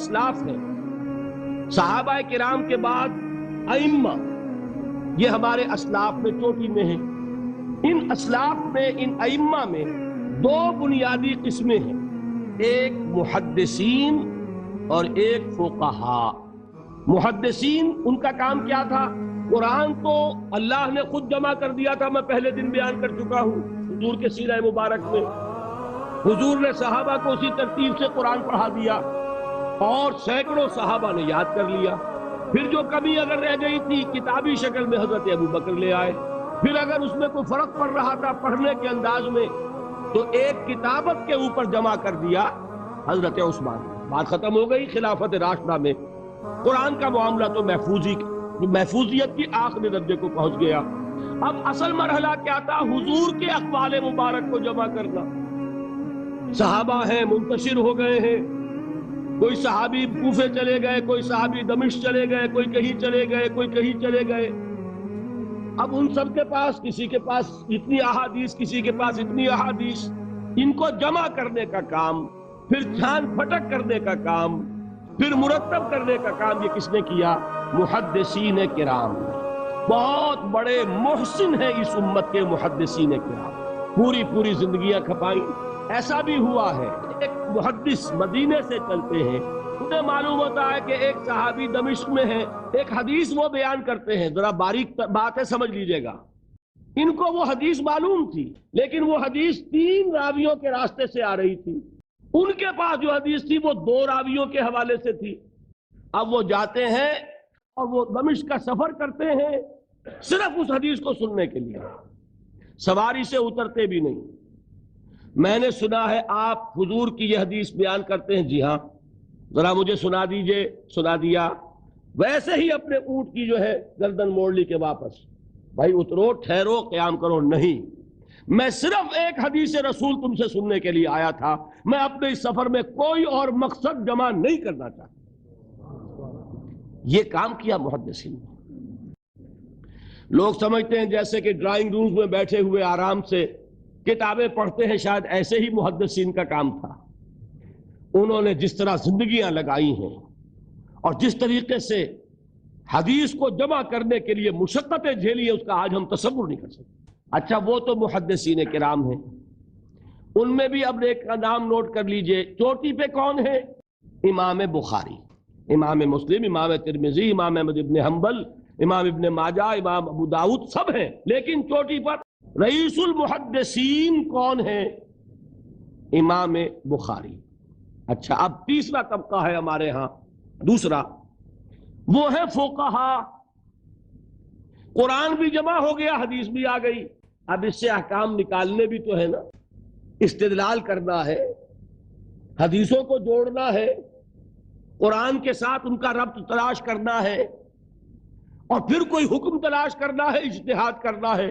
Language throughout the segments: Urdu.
اسلاف ہیں، صحابہ کرام کے بعد ائمہ، یہ ہمارے اسلاف میں چوٹی میں ہیں۔ ان اسلاف میں، ان ائمہ میں دو بنیادی قسمیں ہیں، ایک محدثین اور ایک فقہاء۔ محدثین، ان کا کام کیا تھا؟ قرآن تو اللہ نے خود جمع کر دیا تھا، میں پہلے دن بیان کر چکا ہوں حضور کے سیرہ مبارک میں۔ حضور نے صحابہ کو اسی ترتیب سے قرآن پڑھا دیا اور سینکڑوں صحابہ نے یاد کر لیا۔ پھر جو کمی اگر رہ گئی تھی کتابی شکل میں حضرت ابوبکر لے آئے، پھر اگر اس میں کوئی فرق پڑ رہا تھا پڑھنے کے انداز میں تو ایک کتابت کے اوپر جمع کر دیا حضرت عثمان۔ بات ختم ہو گئی۔ خلافت راشدہ میں قرآن کا معاملہ تو محفوظیت کی آخری درجے کو پہنچ گیا۔ اب اصل مرحلہ کیا تھا؟ حضور کے اقوال مبارک کو جمع کرنا۔ صحابہ ہیں، منتشر ہو گئے ہیں، کوئی صحابی کوفے چلے گئے، کوئی صحابی دمشق چلے گئے، کوئی کہیں چلے گئے، کوئی کہیں چلے گئے۔ اب ان سب کے پاس، کسی کے پاس اتنی احادیث، کسی کے پاس اتنی احادیث، ان کو جمع کرنے کا کام، پھر چھان پھٹک کرنے کا کام، پھر مرتب کرنے کا کام یہ کس نے کیا؟ محدثین کرام۔ بہت بڑے محسن ہیں اس امت کے محدثین کرام، پوری زندگیاں کھپائیں۔ ایسا بھی ہوا ہے ایک محدث مدینے سے چلتے ہیں، انہیں معلوم ہوتا ہے کہ ایک صحابی دمشق میں ہے، ایک حدیث وہ بیان کرتے ہیں، ذرا باریک بات ہے سمجھ لیجئے گا۔ ان کو وہ حدیث معلوم تھی، لیکن وہ حدیث 3 راویوں کے راستے سے آ رہی تھی۔ ان کے پاس جو حدیث تھی وہ 2 راویوں کے حوالے سے تھی۔ اب وہ جاتے ہیں اور وہ دمشق کا سفر کرتے ہیں صرف اس حدیث کو سننے کے لیے، سواری سے اترتے بھی نہیں۔ میں نے سنا ہے آپ حضور کی یہ حدیث بیان کرتے ہیں، جی ہاں، ذرا مجھے سنا دیجئے۔ سنا دیا، ویسے ہی اپنے اونٹ کی جو ہے گردن موڑ لی کہ واپس، بھائی اترو، ٹھہرو، قیام کرو۔ نہیں، میں صرف ایک حدیث رسول تم سے سننے کے لیے آیا تھا، میں اپنے اس سفر میں کوئی اور مقصد جمع نہیں کرنا چاہتا۔ یہ کام کیا محدثین نے۔ لوگ سمجھتے ہیں جیسے کہ ڈرائنگ رومز میں بیٹھے ہوئے آرام سے کتابیں پڑھتے ہیں، شاید ایسے ہی محدثین کا کام تھا۔ انہوں نے جس طرح زندگیاں لگائی ہیں اور جس طریقے سے حدیث کو جمع کرنے کے لیے مشقتیں جھیلی ہیں، اس کا آج ہم تصور نہیں کر سکتے۔ اچھا، وہ تو محدثین کرام ہیں، ان میں بھی اب ایک کا نام نوٹ کر لیجئے، چوٹی پہ کون ہے؟ امام بخاری، امام مسلم، امام ترمذی، امام احمد ابن حنبل، امام ابن ماجہ، امام ابو داؤد، سب ہیں۔ لیکن چوٹی پر رئیس المحدثین کون ہے؟ امام بخاری۔ اچھا، اب تیسرا طبقہ ہے ہمارے ہاں، دوسرا، وہ ہے فقہاء۔ قرآن بھی جمع ہو گیا، حدیث بھی آ گئی، اب اس سے احکام نکالنے بھی تو ہے نا، استدلال کرنا ہے، حدیثوں کو جوڑنا ہے، قرآن کے ساتھ ان کا ربط تلاش کرنا ہے، اور پھر کوئی حکم تلاش کرنا ہے، اجتہاد کرنا ہے۔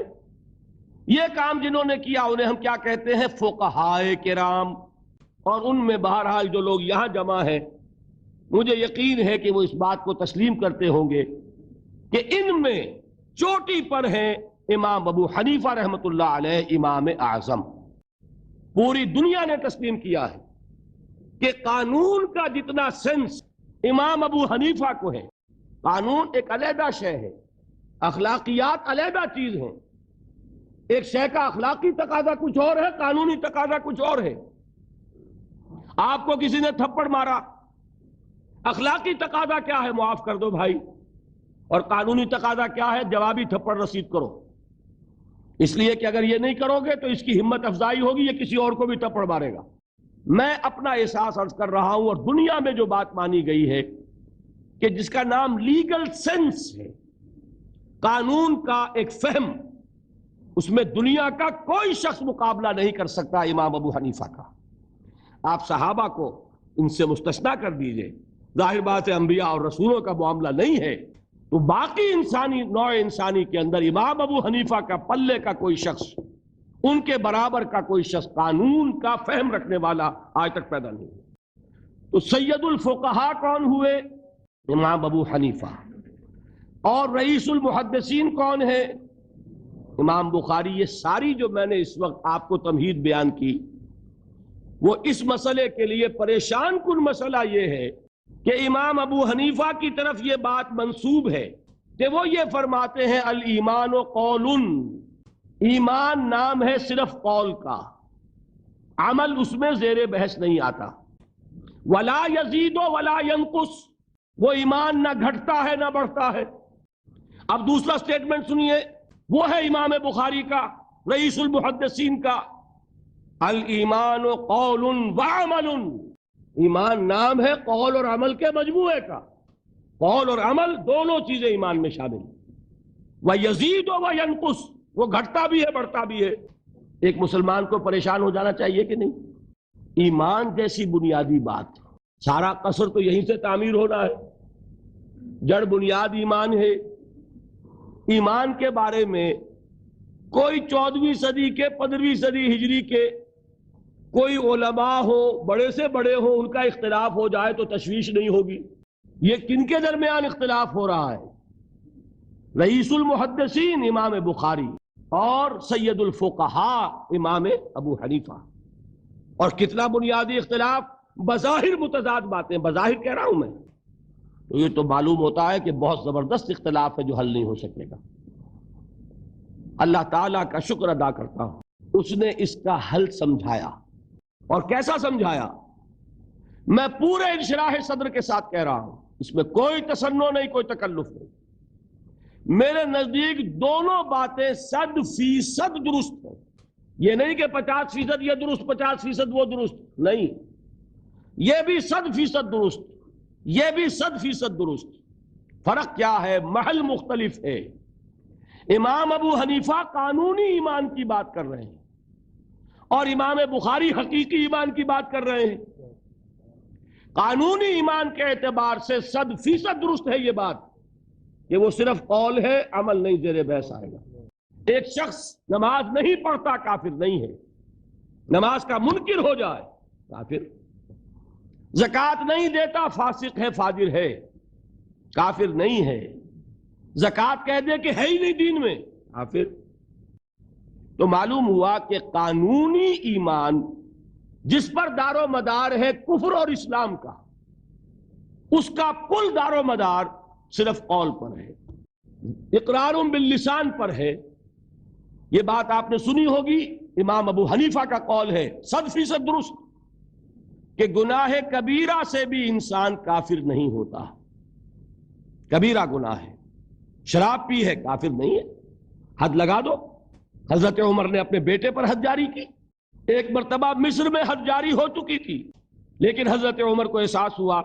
یہ کام جنہوں نے کیا انہیں ہم کیا کہتے ہیں؟ فقہاء کرام۔ اور ان میں بہرحال جو لوگ یہاں جمع ہیں، مجھے یقین ہے کہ وہ اس بات کو تسلیم کرتے ہوں گے کہ ان میں چوٹی پر ہیں امام ابو حنیفہ رحمۃ اللہ علیہ، امام اعظم۔ پوری دنیا نے تسلیم کیا ہے کہ قانون کا جتنا سینس امام ابو حنیفہ کو ہے، قانون ایک علیحدہ شے ہے، اخلاقیات علیحدہ چیز ہیں۔ ایک شے کا اخلاقی تقاضا کچھ اور ہے، قانونی تقاضا کچھ اور ہے۔ آپ کو کسی نے تھپڑ مارا، اخلاقی تقاضا کیا ہے؟ معاف کر دو بھائی، اور قانونی تقاضا کیا ہے؟ جوابی تھپڑ رسید کرو، اس لیے کہ اگر یہ نہیں کرو گے تو اس کی ہمت افزائی ہوگی، یہ کسی اور کو بھی تھپڑ مارے گا۔ میں اپنا احساس عرض کر رہا ہوں، اور دنیا میں جو بات مانی گئی ہے کہ جس کا نام لیگل سینس ہے، قانون کا ایک فہم، اس میں دنیا کا کوئی شخص مقابلہ نہیں کر سکتا امام ابو حنیفہ کا۔ آپ صحابہ کو ان سے مستثنیٰ کر دیجئے، ظاہر بات ہے انبیاء اور رسولوں کا معاملہ نہیں ہے، تو باقی انسانی نوع انسانی کے اندر امام ابو حنیفہ کا پلے کا کوئی شخص، ان کے برابر کا کوئی شخص قانون کا فہم رکھنے والا آج تک پیدا نہیں ہوا۔ تو سید الفقہاء کون ہوئے؟ امام ابو حنیفہ۔ اور رئیس المحدثین کون ہے؟ امام بخاری۔ یہ ساری جو میں نے اس وقت آپ کو تمہید بیان کی، وہ اس مسئلے کے لیے پریشان کن مسئلہ یہ ہے کہ امام ابو حنیفہ کی طرف یہ بات منسوب ہے کہ وہ یہ فرماتے ہیں الایمان قول، ایمان نام ہے صرف قول کا، عمل اس میں زیر بحث نہیں آتا۔ ولا یزید ولا ینقص، وہ ایمان نہ گھٹتا ہے نہ بڑھتا ہے۔ اب دوسرا سٹیٹمنٹ سنیے، وہ ہے امام بخاری کا، رئیس المحدثین کا، الایمان قول وعمل، ایمان نام ہے قول اور عمل کے مجموعے کا، قول اور عمل دونوں چیزیں ایمان میں شامل ہیں۔ وَيَزِيدُ وَيَنْقُصُ، وہ گھٹتا بھی ہے بڑھتا بھی ہے۔ ایک مسلمان کو پریشان ہو جانا چاہیے کہ نہیں؟ ایمان جیسی بنیادی بات، سارا قصر تو یہیں سے تعمیر ہونا ہے، جڑ بنیاد ایمان ہے۔ ایمان کے بارے میں کوئی 14ویں صدی کے 15ویں صدی ہجری کے کوئی علماء ہو، بڑے سے بڑے ہو، ان کا اختلاف ہو جائے تو تشویش نہیں ہوگی۔ یہ کن کے درمیان اختلاف ہو رہا ہے؟ رئیس المحدثین امام بخاری اور سید الفقہاء امام ابو حنیفہ، اور کتنا بنیادی اختلاف، بظاہر متضاد باتیں، بظاہر کہہ رہا ہوں میں، تو یہ تو معلوم ہوتا ہے کہ بہت زبردست اختلاف ہے جو حل نہیں ہو سکے گا۔ اللہ تعالیٰ کا شکر ادا کرتا ہوں، اس نے اس کا حل سمجھایا، اور کیسا سمجھایا؟ میں پورے انشراح صدر کے ساتھ کہہ رہا ہوں، اس میں کوئی تصنع نہیں، کوئی تکلف نہیں۔ میرے نزدیک دونوں باتیں 100% درست ہیں۔ یہ نہیں کہ 50% یہ درست 50% وہ درست، نہیں، یہ بھی 100% درست، یہ بھی 100% درست۔ فرق کیا ہے؟ محل مختلف ہے۔ امام ابو حنیفہ قانونی ایمان کی بات کر رہے ہیں، اور امام بخاری حقیقی ایمان کی بات کر رہے ہیں۔ قانونی ایمان کے اعتبار سے 100% درست ہے یہ بات کہ وہ صرف قول ہے، عمل نہیں زیر بحث آئے گا۔ ایک شخص نماز نہیں پڑھتا کافر نہیں ہے، نماز کا منکر ہو جائے کافر، زکوٰۃ نہیں دیتا فاسق ہے فاجر ہے، کافر نہیں ہے، زکوٰۃ کہہ دے کہ ہے ہی نہیں دین میں، کافر۔ تو معلوم ہوا کہ قانونی ایمان جس پر دار و مدار ہے کفر اور اسلام کا، اس کا کل دار و مدار صرف قول پر ہے، اقرار باللسان پر ہے۔ یہ بات آپ نے سنی ہوگی، امام ابو حنیفہ کا قول ہے 100% درست کہ گناہ کبیرہ سے بھی انسان کافر نہیں ہوتا۔ کبیرہ گناہ ہے، شراب پی ہے، کافر نہیں ہے، حد لگا دو۔ حضرت عمر نے اپنے بیٹے پر حد جاری کی، ایک مرتبہ مصر میں حد جاری ہو چکی تھی، لیکن حضرت عمر کو احساس ہوا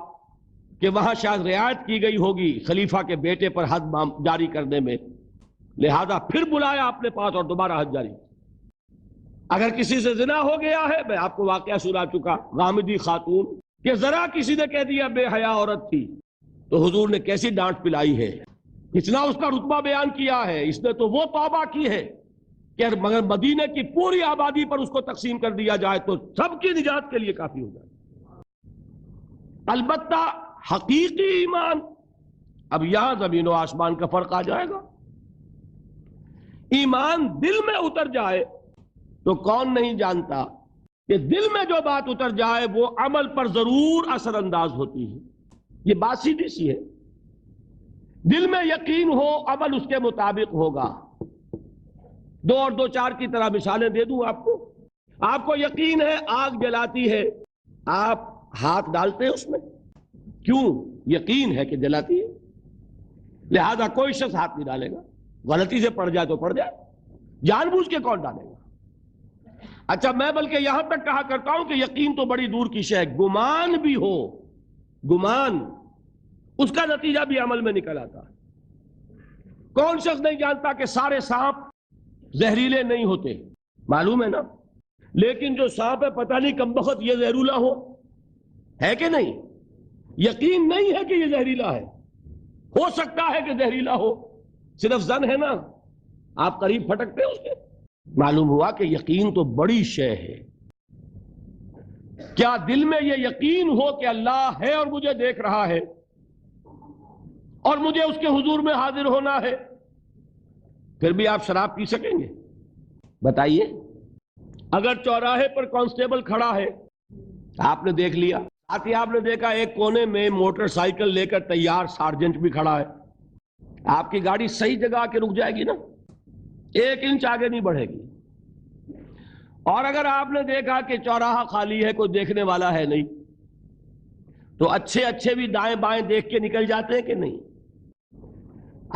کہ وہاں شاید رعایت کی گئی ہوگی خلیفہ کے بیٹے پر حد جاری کرنے میں، لہذا پھر بلایا اپنے پاس اور دوبارہ حد جاری۔ اگر کسی سے زنا ہو گیا ہے، میں آپ کو واقعہ سنا چکا، غامدی خاتون کہ ذرا کسی نے کہہ دیا بے حیا عورت تھی، تو حضور نے کیسی ڈانٹ پلائی ہے، کتنا اس کا رتبہ بیان کیا ہے۔ اس نے تو وہ توبہ کی ہے کہ مگر مدینے کی پوری آبادی پر اس کو تقسیم کر دیا جائے تو سب کی نجات کے لیے کافی ہو جائے۔ البتہ حقیقی ایمان، اب یہاں زمین و آسمان کا فرق آ جائے گا۔ ایمان دل میں اتر جائے تو کون نہیں جانتا کہ دل میں جو بات اتر جائے وہ عمل پر ضرور اثر انداز ہوتی ہے۔ یہ بات سیدھی سی ہے، دل میں یقین ہو عمل اس کے مطابق ہوگا۔ 2 اور 2 4 کی طرح مثالیں دے دوں آپ کو۔ آپ کو یقین ہے آگ جلاتی ہے، آپ ہاتھ ڈالتے ہیں اس میں، کیوں؟ یقین ہے کہ جلاتی ہے، لہذا کوئی شخص ہاتھ نہیں ڈالے گا، غلطی سے پڑ جائے تو پڑ جائے، جان بوجھ کے کون ڈالے گا؟ اچھا، میں بلکہ یہاں تک کہا کرتا ہوں کہ یقین تو بڑی دور کی شے ہے، گمان بھی ہو، گمان، اس کا نتیجہ بھی عمل میں نکل آتا ہے۔ کون شخص نہیں جانتا کہ سارے سانپ زہریلے نہیں ہوتے؟ معلوم ہے نا، لیکن جو سانپ ہے پتہ نہیں کم بخت یہ زہریلا ہے کہ نہیں؟ یقین نہیں ہے کہ یہ زہریلا ہے، ہو سکتا ہے کہ زہریلا ہو، صرف ظن ہے نا، آپ قریب پھٹکتے ہیں اس کے۔ معلوم ہوا کہ یقین تو بڑی شے ہے۔ کیا دل میں یہ یقین ہو کہ اللہ ہے اور مجھے دیکھ رہا ہے اور مجھے اس کے حضور میں حاضر ہونا ہے، پھر بھی آپ شراب پی سکیں گے؟ بتائیے۔ اگر چوراہے پر کانسٹیبل کھڑا ہے، آپ نے دیکھ لیا، آتی آپ نے دیکھا ایک کونے میں موٹر سائیکل لے کر تیار سارجنٹ بھی کھڑا ہے. آپ کی گاڑی صحیح جگہ آ کے رک جائے گی نا, 1 انچ آگے نہیں بڑھے گی. اور اگر آپ نے دیکھا کہ چوراہا خالی ہے, کوئی دیکھنے والا ہے نہیں, تو اچھے بھی دائیں بائیں دیکھ کے نکل جاتے ہیں کہ نہیں؟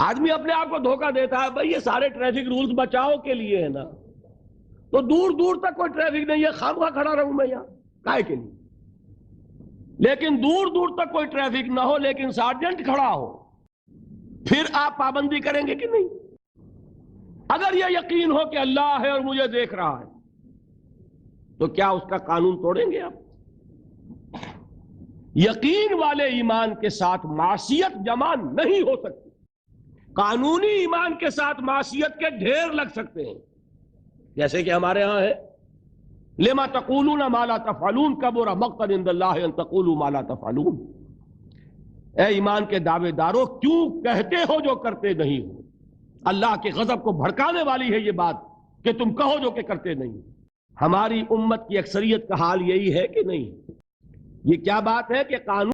آدمی اپنے آپ کو دھوکہ دیتا ہے, بھائی یہ سارے ٹریفک رولز بچاؤ کے لیے ہے نا, تو دور دور تک کوئی ٹریفک نہیں ہے, خامخواہ کھڑا رہوں میں یہاں کائے کے لیے. لیکن دور دور تک کوئی ٹریفک نہ ہو لیکن سارجنٹ کھڑا ہو, پھر آپ پابندی کریں گے کہ نہیں؟ اگر یہ یقین ہو کہ اللہ ہے اور مجھے دیکھ رہا ہے, تو کیا اس کا قانون توڑیں گے آپ؟ یقین والے ایمان کے ساتھ معصیت جمع نہیں ہو سکتی. قانونی ایمان کے ساتھ معصیت کے ڈھیر لگ سکتے ہیں, جیسے کہ ہمارے ہاں ہے لما تقولون ما لا تفعلون کبر مقتا عند اللہ ان تقولوا ما لا تفعلون. اے ایمان کے دعوے دارو, کیوں کہتے ہو جو کرتے نہیں ہو؟ اللہ کے غضب کو بھڑکانے والی ہے یہ بات کہ تم کہو جو کہ کرتے نہیں. ہماری امت کی اکثریت کا حال یہی ہے کہ نہیں؟ یہ کیا بات ہے کہ قانون